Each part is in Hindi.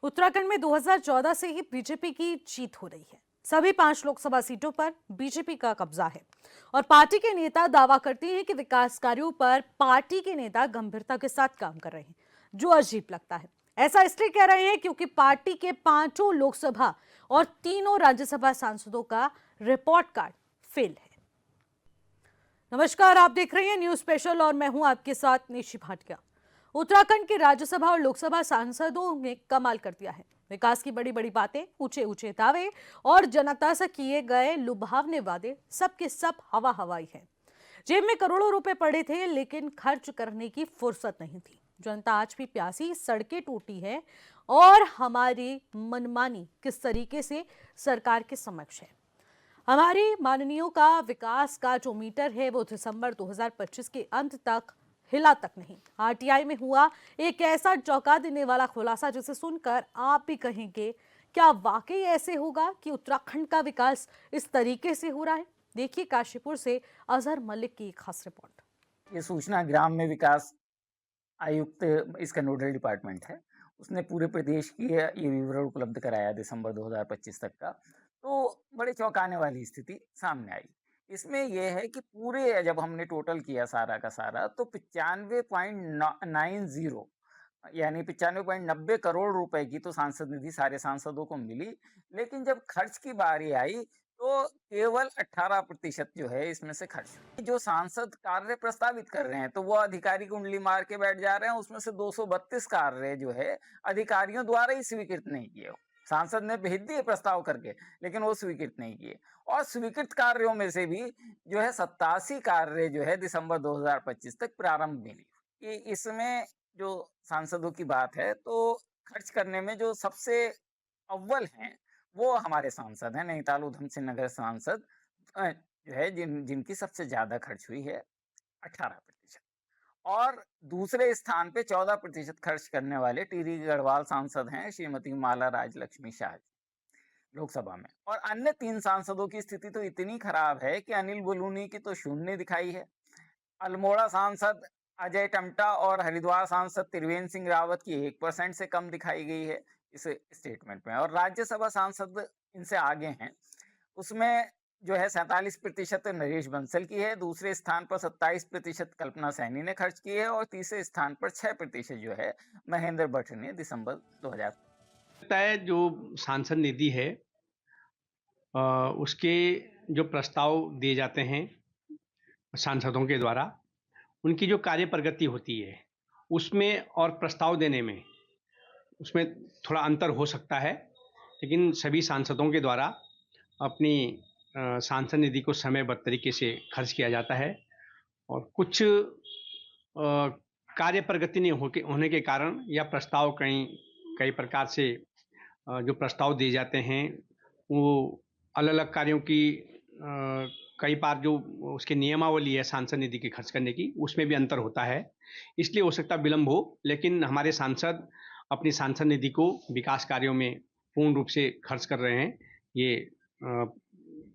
उत्तराखंड में 2014 से ही बीजेपी की जीत हो रही है। सभी 5 लोकसभा सीटों पर बीजेपी का कब्जा है और पार्टी के नेता दावा करते हैं कि विकास कार्यों पर पार्टी के नेता गंभीरता के साथ काम कर रहे हैं, जो अजीब लगता है। ऐसा इसलिए कह रहे हैं क्योंकि पार्टी के 5 लोकसभा और 3 राज्यसभा सांसदों का रिपोर्ट कार्ड फेल है। नमस्कार, आप देख रहे हैं न्यूज स्पेशल और मैं हूं आपके साथ निशी भाटिया। उत्तराखंड के राज्यसभा और लोकसभा सांसदों ने कमाल कर दिया है। विकास की बड़ी बड़ी बातें, ऊंचे ऊंचे दावे और जनता से किए गए लुभावने वादे सबके सब हवा हवाई है। जेब में करोड़ों रुपए पड़े थे लेकिन खर्च करने की फुर्सत नहीं थी। जनता आज भी प्यासी, सड़कें टूटी है और हमारी मनमानी किस तरीके से सरकार के समक्ष है। हमारी माननीयों का विकास का जो मीटर है वो दिसंबर 2025 के अंत तक हिला तक नहीं। आरटीआई में हुआ एक ऐसा चौंका देने वाला खुलासा जिसे सुनकर आप भी कहेंगे, क्या वाकई ऐसे होगा कि उत्तराखंड का विकास इस तरीके से हो रहा है? देखिए काशीपुर से अजहर मलिक की एक खास रिपोर्ट। ये सूचना ग्राम में विकास आयुक्त इसका नोडल डिपार्टमेंट है। उसने पूरे प्रदेश की ये विवरण उपलब्ध कराया दिसंबर 2025 तक का। तो बड़े चौंकाने वाली स्थिति सामने आई। इसमें यह है कि पूरे जब हमने टोटल किया सारा का सारा तो 95.90 यानी 95.90 करोड़ रुपए की तो सांसद निधि सारे सांसदों को मिली। लेकिन जब खर्च की बारी आई तो केवल 18% जो है इसमें से खर्च हुई। जो सांसद कार्य प्रस्तावित कर रहे हैं तो वो अधिकारी कुंडली मार के बैठ जा रहे हैं। उसमें से 232 कार्य जो है अधिकारियों द्वारा ही स्वीकृत नहीं किए। सांसद ने भेज दिए प्रस्ताव करके, लेकिन वो स्वीकृत नहीं किए। और स्वीकृत कार्यों में से भी जो है 87 कार्य जो है दिसंबर 2025 तक प्रारंभ भी नहीं। इसमें जो सांसदों की बात है तो खर्च करने में जो सबसे अव्वल हैं वो हमारे सांसद हैं। नैनीताल उधम सिंह नगर सांसद जो है जिनकी सबसे ज्यादा खर्च हुई है 18%। और दूसरे स्थान पे 14% खर्च करने वाले टिहरी गढ़वाल सांसद हैं श्रीमती माला राजलक्ष्मी शाह जी लोकसभा में। और अन्य 3 सांसदों की स्थिति तो इतनी खराब है कि अनिल बलूनी की तो शून्य दिखाई है, अल्मोड़ा सांसद अजय टमटा और हरिद्वार सांसद त्रिवेंद्र सिंह रावत की 1% से कम दिखाई गई है इस स्टेटमेंट में। और राज्यसभा सांसद इनसे आगे हैं। उसमें जो है 47% नरेश बंसल की है, दूसरे स्थान पर 27% कल्पना सैनी ने खर्च की है और तीसरे स्थान पर 6% जो है महेंद्र भट्ट ने दिसंबर 2000 लगता है जो सांसद निधि है उसके जो प्रस्ताव दिए जाते हैं सांसदों के द्वारा, उनकी जो कार्य प्रगति होती है उसमें और प्रस्ताव देने में उसमें थोड़ा अंतर हो सकता है। लेकिन सभी सांसदों के द्वारा अपनी सांसद निधि को समयबद्ध तरीके से खर्च किया जाता है और कुछ कार्य प्रगति नहीं होने के कारण या प्रस्ताव कई प्रकार से जो प्रस्ताव दिए जाते हैं वो अलग अलग कार्यों की कई बार जो उसके नियमावली है सांसद निधि के खर्च करने की उसमें भी अंतर होता है। इसलिए हो सकता विलंब हो, लेकिन हमारे सांसद अपनी सांसद निधि को विकास कार्यों में पूर्ण रूप से खर्च कर रहे हैं। ये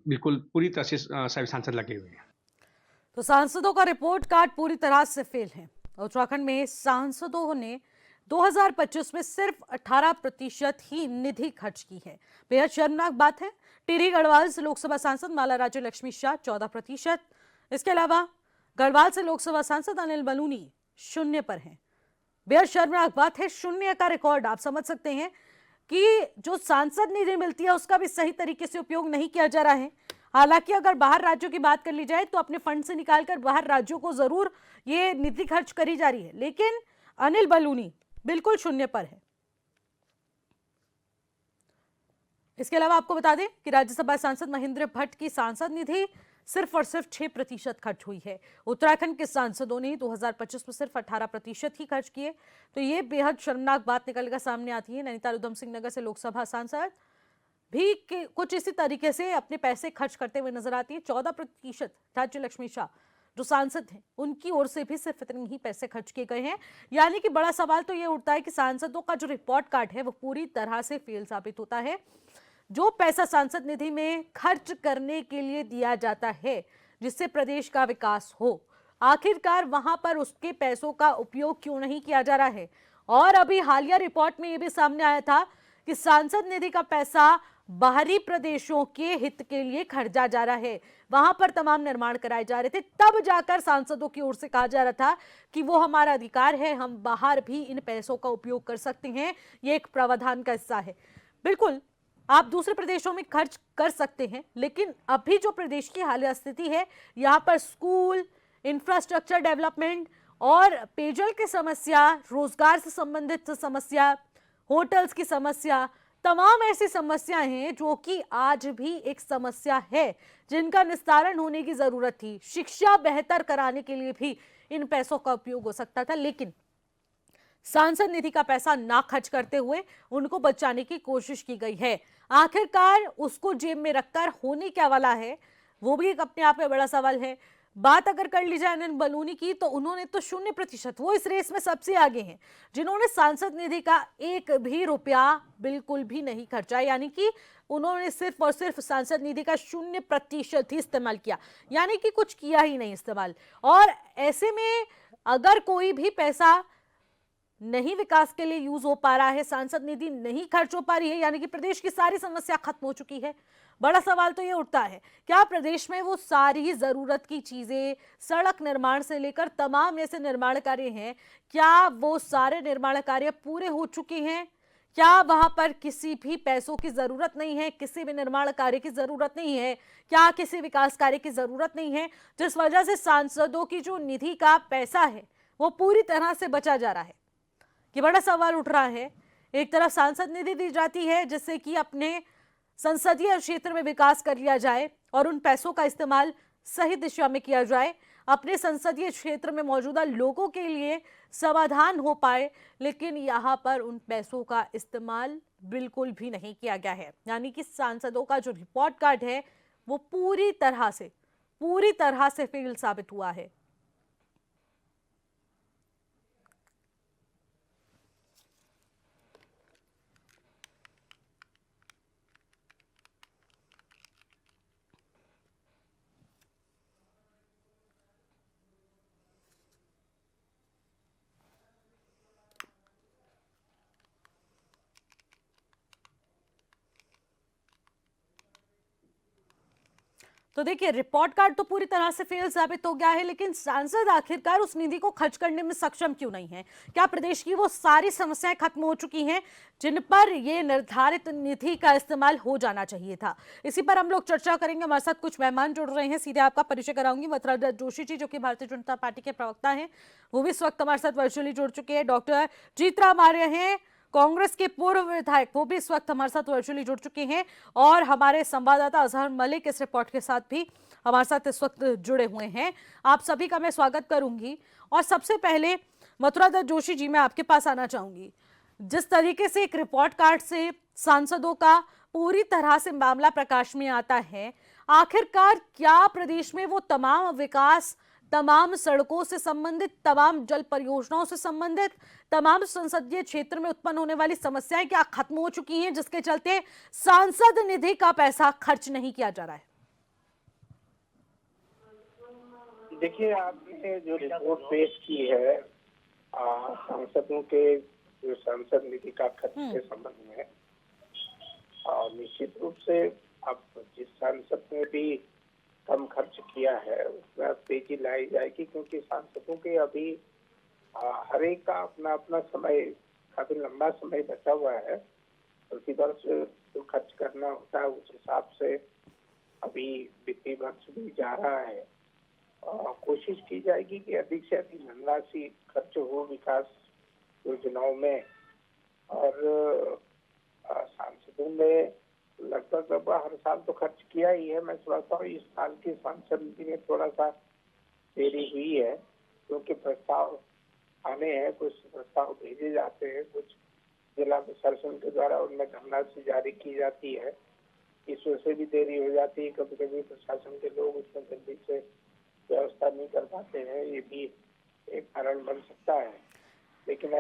बिल्कुल पूरी तरह से सभी सांसद लगे हुए हैं। तो सांसदों का रिपोर्ट कार्ड पूरी तरह से फेल है। उत्तराखंड में सांसदों ने 2025 में सिर्फ 18% ही निधि खर्च की है। बेहद शर्मनाक बात है। टिहरी गढ़वाल से लोकसभा सांसद माला राज्य लक्ष्मी शाह 14%। इसके अलावा गढ़वाल से लोकसभा सांसद अनिल बलूनी 0 पर हैं। बेहद शर्मनाक बात है। 0 का रिकॉर्ड आप समझ सकते हैं कि जो सांसद निधि मिलती है उसका भी सही तरीके से उपयोग नहीं किया जा रहा है। हालांकि अगर बाहर राज्यों की बात कर ली जाए तो अपने फंड से निकालकर बाहर राज्यों को जरूर ये निधि खर्च करी जा रही है, लेकिन अनिल बलूनी बिल्कुल 0 पर है। इसके अलावा आपको बता दें कि राज्यसभा सांसद महेंद्र भट्ट की सांसद निधि सिर्फ और सिर्फ 6% खर्च हुई है। उत्तराखंड के सांसदों ने 2025 में सिर्फ 18% ही खर्च किए। तो ये बेहद शर्मनाक बात निकलकर सामने आती है। नैनीताल उधम सिंह नगर से लोकसभा सांसद भी कुछ इसी तरीके से अपने पैसे खर्च करते हुए नजर आती है। 14% राज्य लक्ष्मी शाह जो सांसद हैं उनकी ओर से भी सिर्फ इतने ही पैसे खर्च किए गए हैं। यानी कि बड़ा सवाल तो ये उठता है कि सांसदों का जो रिपोर्ट कार्ड है वो पूरी तरह से फेल साबित होता है। जो पैसा सांसद निधि में खर्च करने के लिए दिया जाता है जिससे प्रदेश का विकास हो, आखिरकार वहां पर उसके पैसों का उपयोग क्यों नहीं किया जा रहा है। और अभी हालिया रिपोर्ट में यह भी सामने आया था कि सांसद निधि का पैसा बाहरी प्रदेशों के हित के लिए खर्चा जा रहा है, वहां पर तमाम निर्माण कराए जा रहे थे, तब जाकर सांसदों की ओर से कहा जा रहा था कि वो हमारा अधिकार है, हम बाहर भी इन पैसों का उपयोग कर सकते हैं, ये एक प्रावधान का हिस्सा है। बिल्कुल आप दूसरे प्रदेशों में खर्च कर सकते हैं, लेकिन अभी जो प्रदेश की हालिया स्थिति है, यहां पर स्कूल, इंफ्रास्ट्रक्चर डेवलपमेंट और पेयजल की समस्या, रोजगार से संबंधित समस्या, होटल्स की समस्या, तमाम ऐसी समस्याएं हैं जो कि आज भी एक समस्या है, जिनका निस्तारण होने की जरूरत थी। शिक्षा बेहतर कराने के लिए भी इन पैसों का उपयोग हो सकता था, लेकिन सांसद निधि का पैसा ना खर्च करते हुए उनको बचाने की कोशिश की गई है। आखिरकार उसको जेब में रखकर होने क्या वाला है, वो भी एक अपने आप में बड़ा सवाल है। बात अगर कर ली जाए अनिल बलूनी की, तो उन्होंने तो 0%, वो इस रेस में सबसे आगे हैं, जिन्होंने सांसद निधि का एक भी रुपया बिल्कुल भी नहीं खर्चा, यानी कि उन्होंने सिर्फ और सिर्फ सांसद निधि का 0% ही इस्तेमाल किया, यानी कि कुछ किया ही नहीं इस्तेमाल। और ऐसे में अगर कोई भी पैसा नहीं विकास के लिए यूज हो पा रहा है, सांसद निधि नहीं खर्च हो पा रही है, यानी कि प्रदेश की सारी समस्या खत्म हो चुकी है। बड़ा सवाल तो ये उठता है, क्या प्रदेश में वो सारी जरूरत की चीजें, सड़क निर्माण से लेकर तमाम ऐसे निर्माण कार्य हैं, क्या वो सारे निर्माण कार्य पूरे हो चुके हैं? क्या वहां पर किसी भी पैसों की जरूरत नहीं है, किसी भी निर्माण कार्य की जरूरत नहीं है? क्या किसी विकास कार्य की जरूरत नहीं है, जिस वजह से सांसदों की जो निधि का पैसा है वो पूरी तरह से बचा जा रहा है? ये बड़ा सवाल उठ रहा है। एक तरफ सांसद निधि दी जाती है जिससे कि अपने संसदीय क्षेत्र में विकास कर लिया जाए और उन पैसों का इस्तेमाल सही दिशा में किया जाए, अपने संसदीय क्षेत्र में मौजूदा लोगों के लिए समाधान हो पाए, लेकिन यहाँ पर उन पैसों का इस्तेमाल बिल्कुल भी नहीं किया गया है। यानी कि सांसदों का जो रिपोर्ट कार्ड है वो पूरी तरह से फेल साबित हुआ है। तो देखिए, रिपोर्ट कार्ड तो पूरी तरह से फेल साबित हो गया है, लेकिन सांसद आखिरकार उस निधि को खर्च करने में सक्षम क्यों नहीं है? क्या प्रदेश की वो सारी समस्याएं खत्म हो चुकी हैं जिन पर ये निर्धारित निधि का इस्तेमाल हो जाना चाहिए था? इसी पर हम लोग चर्चा करेंगे। हमारे साथ कुछ मेहमान जुड़ रहे हैं, सीधे आपका परिचय कराऊंगी। मथुरा दत्त जोशी जी, जो कि भारतीय जनता पार्टी के प्रवक्ता हैं, वो भी इस वक्त हमारे साथ वर्चुअली जुड़ चुके हैं। डॉक्टर जीतराम आर्य हैं, कांग्रेस के पूर्व विधायक, वो भी इस वक्त हमारे साथ वर्चुअली जुड़ चुके हैं। और हमारे संवाददाता अजहर मलिक इस रिपोर्ट के साथ भी हमारे साथ इस वक्त जुड़े हुए हैं। आप सभी का मैं स्वागत करूंगी। और सबसे पहले मथुरा दत्त जोशी जी, मैं आपके पास आना चाहूंगी। जिस तरीके से एक रिपोर्ट कार्ड से सांसदों का पूरी तरह से मामला प्रकाश में आता है, आखिरकार क्या प्रदेश में वो तमाम विकास, तमाम सड़कों से संबंधित, तमाम जल परियोजनाओं से संबंधित, तमाम संसदीय क्षेत्र में उत्पन्न होने वाली समस्याएं क्या खत्म हो चुकी हैं, जिसके चलते सांसद निधि का पैसा खर्च नहीं किया जा रहा है? देखिए, आपने जो रिपोर्ट पेश की है सांसदों के जो सांसद निधि का खर्च के संबंध में, और निश्चित रूप से अब जिस सांसद ने भी कम खर्च किया है उसमें तेजी लाई जाएगी, क्योंकि सांसदों के अभी हर एक का अपना अपना समय, काफी लंबा समय बचा हुआ है। प्रतिवर्ष जो खर्च करना होता है उस हिसाब से अभी वित्तीय वर्ष भी जा रहा है। कोशिश की जाएगी कि अधिक से अधिक धनराशि खर्च हो विकास योजनाओं में। और सांसदों ने लगभग हर साल तो खर्च किया ही है। मैं समझता हूँ इस साल की सांसद निधि में थोड़ा सा देरी हुई है, क्योंकि प्रस्ताव आने हैं, कुछ प्रस्ताव भेजे जाते हैं, कुछ जिला प्रशासन के द्वारा उनमें धनराशि जारी की जाती है, इस वजह से भी देरी हो जाती है। कभी कभी प्रशासन के लोग उसमें जल्दी से व्यवस्था नहीं कर पाते हैं, ये भी एक कारण बन सकता है। लेकिन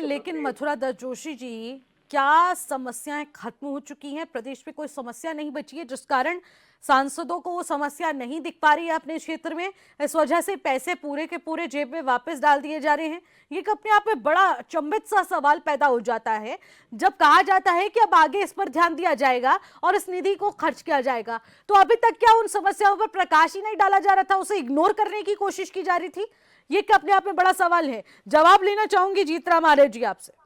लेकिन मथुरा दत्त जोशी जी, क्या समस्याएं खत्म हो चुकी हैं? प्रदेश में कोई समस्या नहीं बची है जिस कारण सांसदों को वो समस्या नहीं दिख पा रही है अपने क्षेत्र में, इस वजह से पैसे पूरे के पूरे जेब में वापस डाल दिए जा रहे हैं? ये अपने आप में बड़ा अचंभित सा सवाल पैदा हो जाता है जब कहा जाता है कि अब आगे इस पर ध्यान दिया जाएगा और इस निधि को खर्च किया जाएगा। तो अभी तक क्या उन समस्याओं पर प्रकाश ही नहीं डाला जा रहा था, उसे इग्नोर करने की कोशिश की जा रही थी? ये अपने आप में बड़ा सवाल है। जवाब लेना चाहूंगी जीतराम आर्य जी आपसे।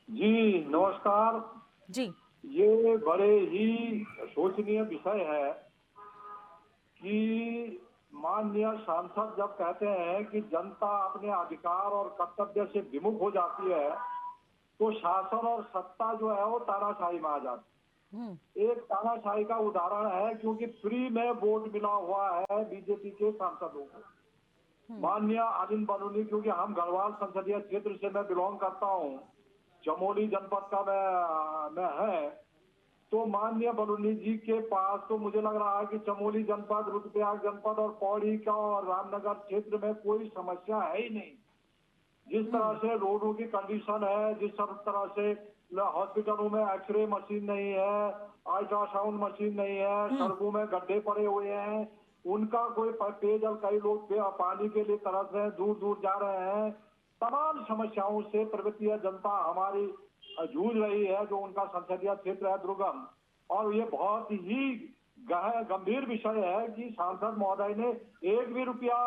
जी नमस्कार। जी ये बड़े ही शोचनीय विषय है कि माननीय सांसद जब कहते हैं कि जनता अपने अधिकार और कर्तव्य से विमुख हो जाती है तो शासन और सत्ता जो है वो तानाशाही में आ जाती है। एक तानाशाही का उदाहरण है क्योंकि फ्री में वोट मिला हुआ है बीजेपी के सांसदों को। माननीय अनिल बलूनी, क्योंकि हम गढ़वाल संसदीय क्षेत्र से मैं बिलोंग करता हूँ, चमोली जनपद का मैं है, तो माननीय बलूनी जी के पास तो मुझे लग रहा है कि चमोली जनपद, रुद्रप्रयाग जनपद और पौड़ी का और रामनगर क्षेत्र में कोई समस्या है ही नहीं। जिस तरह से रोडों की कंडीशन है, जिस तरह से हॉस्पिटलों में एक्सरे मशीन नहीं है, अल्ट्रासाउंड मशीन नहीं है, सड़कों में गड्ढे पड़े हुए हैं, उनका कोई पेयजल, कई लोग पानी के लिए तरस रहे हैं, दूर दूर जा रहे हैं। तमाम समस्याओं से प्रवृत्तीय जनता हमारी जूझ रही है, जो उनका संसदीय क्षेत्र है दुर्गम। और ये बहुत ही गंभीर विषय है कि सांसद महोदय ने एक भी रुपया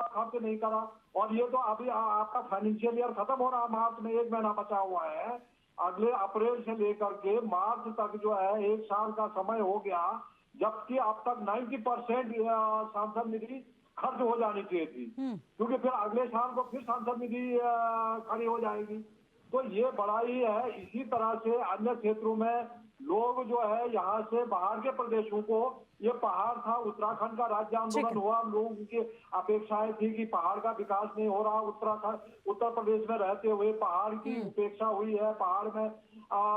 खर्च नहीं करा। और ये तो अभी आपका फाइनेंशियल ईयर खत्म हो रहा है, मार्च में 1 महीना बचा हुआ है। अगले अप्रैल से लेकर के मार्च तक जो है 1 साल का समय हो गया, जबकि अब तक 90% सांसद निधि खर्च हो जानी चाहिए थी, क्योंकि फिर अगले साल को फिर सांसद निधि खड़ी हो जाएगी। तो ये बड़ा ही है। इसी तरह से अन्य क्षेत्रों में लोग जो है यहाँ से बाहर के प्रदेशों को, ये पहाड़ था, उत्तराखंड का राज्य आंदोलन हुआ, लोगों की अपेक्षाएं थी कि पहाड़ का विकास नहीं हो रहा, उत्तर प्रदेश में रहते हुए पहाड़ की उपेक्षा हुई है, पहाड़ में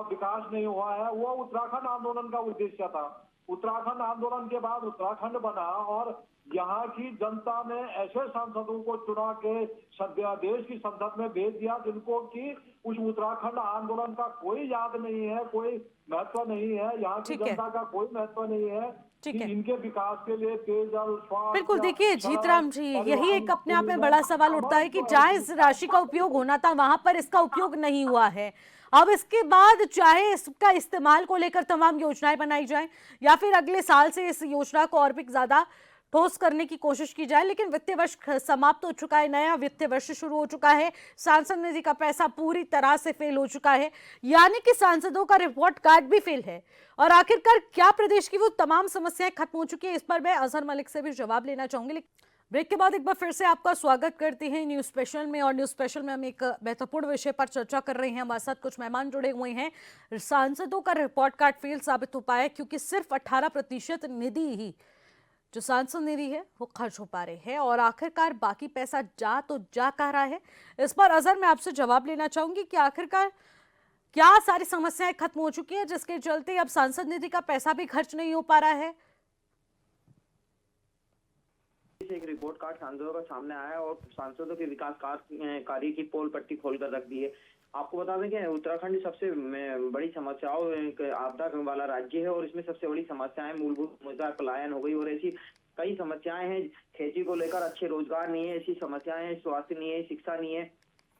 विकास नहीं हुआ है। वो उत्तराखंड आंदोलन का उद्देश्य था। उत्तराखंड आंदोलन के बाद उत्तराखंड बना और यहाँ की जनता ने ऐसे सांसदों को चुना के देश की संसद में भेज दिया जिनको कि उस उत्तराखंड आंदोलन का कोई याद नहीं है, कोई महत्व नहीं है, यहाँ की जनता का कोई महत्व नहीं है कि इनके विकास के लिए पेयजल, स्वास्थ्य। बिल्कुल, देखिए जीतराम जी, यही एक अपने आप में बड़ा सवाल उठता है कि जहां इस राशि का उपयोग होना था वहां पर इसका उपयोग नहीं हुआ है। अब इसके बाद चाहे इसका इस्तेमाल को लेकर तमाम योजनाएं बनाई जाएं या फिर अगले साल से इस योजना को और भी ज्यादा ठोस करने की कोशिश की जाए, लेकिन वित्तीय वर्ष समाप्त हो चुका है, नया वित्तीय वर्ष शुरू हो चुका है, सांसद निधि का पैसा पूरी तरह से फेल हो चुका है, यानी कि सांसदों का रिपोर्ट कार्ड भी फेल है। और आखिरकार क्या प्रदेश की वो तमाम समस्याएं खत्म हो चुकी है? इस पर मैं अजहर मलिक से भी जवाब लेना चाहूंगी। ब्रेक के बाद एक बार फिर से आपका स्वागत करते हैं न्यूज स्पेशल में। और न्यूज स्पेशल में हम एक महत्वपूर्ण विषय पर चर्चा कर रहे हैं। हमारे साथ कुछ मेहमान जुड़े हुए हैं। सांसदों का रिपोर्ट कार्ड फेल साबित हो पाया क्योंकि सिर्फ 18% निधि ही, जो सांसद निधि है, वो खर्च हो पा रहे हैं और आखिरकार बाकी पैसा जा तो जा कह रहा है। इस पर अजहर मैं आपसे जवाब लेना चाहूंगी कि आखिरकार क्या सारी समस्याएं खत्म हो चुकी है जिसके चलते अब सांसद निधि का पैसा भी खर्च नहीं हो पा रहा है? एक रिपोर्ट कार्ड सांसदों का सामने आया और सांसदों के विकास कार्य की पोल पट्टी खोलकर रख दी है। आपको बता दें कि उत्तराखंड सबसे बड़ी समस्याओं आपदा वाला राज्य है और इसमें सबसे बड़ी समस्याएं मूलभूत मुद्दा पलायन हो गई और ऐसी कई समस्याएं हैं। खेती को लेकर अच्छे रोजगार नहीं है, ऐसी समस्याएं हैं, स्वास्थ्य नहीं है, शिक्षा नहीं है।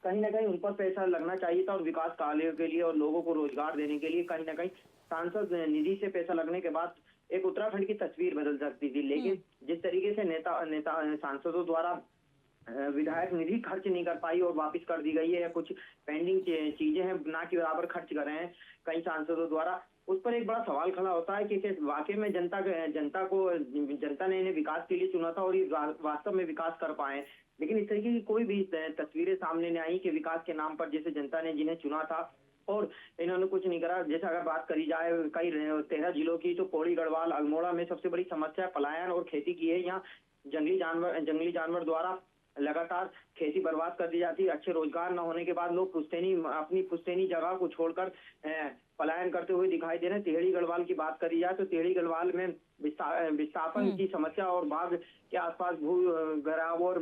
कहीं ना कहीं उन पर पैसा लगना चाहिए था और विकास कार्यों के लिए और लोगों को रोजगार देने के लिए कहीं ना कहीं सांसद निधि से पैसा लगने के बाद एक उत्तराखंड की तस्वीर बदल सकती थी। लेकिन जिस तरीके से नेता सांसदों द्वारा विधायक निधि खर्च नहीं कर पाई और वापस कर दी गई है, या कुछ पेंडिंग चीजें हैं ना कि बराबर खर्च कर रहे हैं कई सांसदों द्वारा, उस पर एक बड़ा सवाल खड़ा होता है कि वाकई में जनता ने इन्हें विकास के लिए चुना था और ये वास्तव में विकास कर पाए। लेकिन इस तरीके की कोई भी तस्वीरें सामने नहीं आई कि विकास के नाम पर जैसे जनता ने जिन्हें चुना था और इन्होंने कुछ नहीं करा। जैसे अगर बात करी जाए कई 13 जिलों की, तो पौड़ी, गढ़वाल, अल्मोड़ा में सबसे बड़ी समस्या पलायन और खेती की है। यहाँ जंगली जानवर द्वारा लगातार खेती बर्बाद कर दी जाती है। अच्छे रोजगार न होने के बाद लोग अपनी पुश्तैनी जगह को छोड़कर पलायन करते हुए दिखाई दे रहे हैं। टेहरी गढ़वाल की बात करी जाए तो टेहरी गढ़वाल में विस्थापन की समस्या और बाघ के आसपास भू घेराव और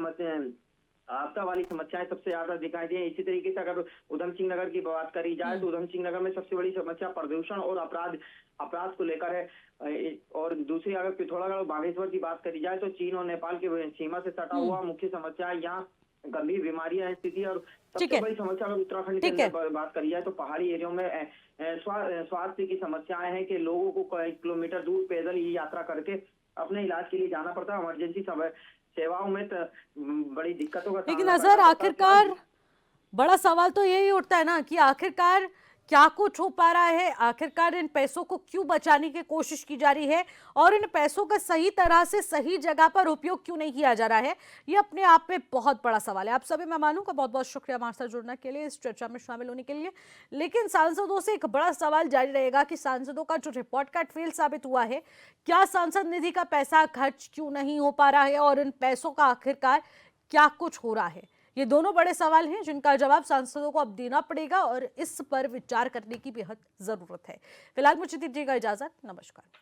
आपदा वाली समस्याएं सबसे ज्यादा दिखाई दी हैं। इसी तरीके से अगर उधम सिंह नगर की बात करी जाए तो उधम सिंह नगर में सबसे बड़ी समस्या प्रदूषण और अपराध को लेकर है। और दूसरी अगर पिथौरागढ़ और बागेश्वर की बात करी जाए तो चीन और नेपाल की सीमा से सटा हुआ मुख्य समस्या यहाँ गंभीर बीमारियां स्थिति। और सबसे बड़ी समस्या अगर उत्तराखंड के अंदर बात करी जाए तो पहाड़ी एरियो में स्वास्थ्य की समस्याएं हैं कि लोगों को कई किलोमीटर दूर पैदल ही यात्रा करके अपने इलाज के लिए जाना पड़ता है। इमरजेंसी सेवाओं में तो बड़ी दिक्कतों का लेकिन नजर आखिरकार बड़ा सवाल तो यही उठता है ना कि आखिरकार क्या कुछ हो पा रहा है, आखिरकार इन पैसों को क्यों बचाने की कोशिश की जा रही है और इन पैसों का सही तरह से सही जगह पर उपयोग क्यों नहीं किया जा रहा है, ये अपने आप में बहुत बड़ा सवाल है। आप सभी मेहमानों का बहुत बहुत शुक्रिया हमारे साथ जुड़ने के लिए, इस चर्चा में शामिल होने के लिए। लेकिन सांसदों से एक बड़ा सवाल जारी रहेगा कि सांसदों का जो रिपोर्ट कार्ड फेल साबित हुआ है, क्या सांसद निधि का पैसा खर्च क्यों नहीं हो पा रहा है और इन पैसों का आखिरकार क्या कुछ हो रहा है, ये दोनों बड़े सवाल हैं जिनका जवाब सांसदों को अब देना पड़ेगा और इस पर विचार करने की बेहद जरूरत है। फिलहाल मुझे दीजिएगा इजाजत, नमस्कार।